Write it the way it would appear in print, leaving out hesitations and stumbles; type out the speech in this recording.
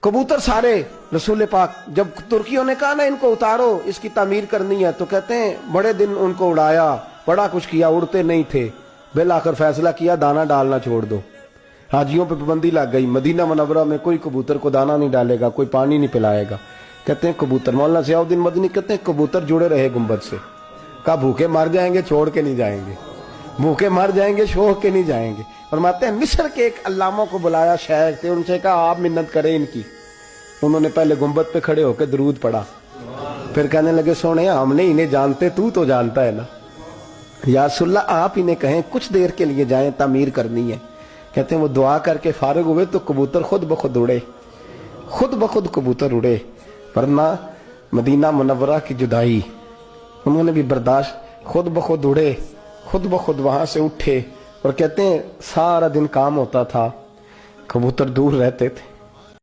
कबूतर सारे रसूल पाक जब तुर्कियों ने कहा ना इनको उतारो, इसकी तामीर करनी है, तो कहते हैं बड़े दिन उनको उड़ाया, बड़ा कुछ किया, उड़ते नहीं थे। बिल आखिर फैसला किया दाना डालना छोड़ दो। हाजियों पे पाबंदी लग गई, मदीना मुनव्वरा में कोई कबूतर को दाना नहीं डालेगा, कोई पानी नहीं पिलाएगा। कहते हैं कबूतर, मौलाना ज़ियाउद्दीन मदनी कहते हैं कबूतर जुड़े रहे गुंबद से। कहा भूखे मर जाएंगे छोड़ के नहीं जाएंगे, भूखे मर जाएंगे छोड़ के नहीं जाएंगे। फरमाते हैं मिस्र के एक अल्लामा को बुलाया, शेख थे, उनसे कहा आप मिन्नत करें इनकी। उन्होंने पहले गुंबद पे खड़े होकर दरूद पढ़ा, फिर कहने लगे सोने हमने इन्हें जानते, तू तो जानता है ना, या रसूलल्लाह आप इन्हें कहें कुछ देर के लिए जाएं, तामीर करनी है। कहते हैं वो दुआ करके फारिग हुए तो कबूतर खुद ब खुद उड़े, खुद ब खुद कबूतर उड़े। वरना मदीना मुनव्वरा की जुदाई उन्होंने भी बर्दाश्त, खुद ब खुद उड़े, खुद ब खुद वहां से उठे। और कहते हैं सारा दिन काम होता था, कबूतर दूर रहते थे,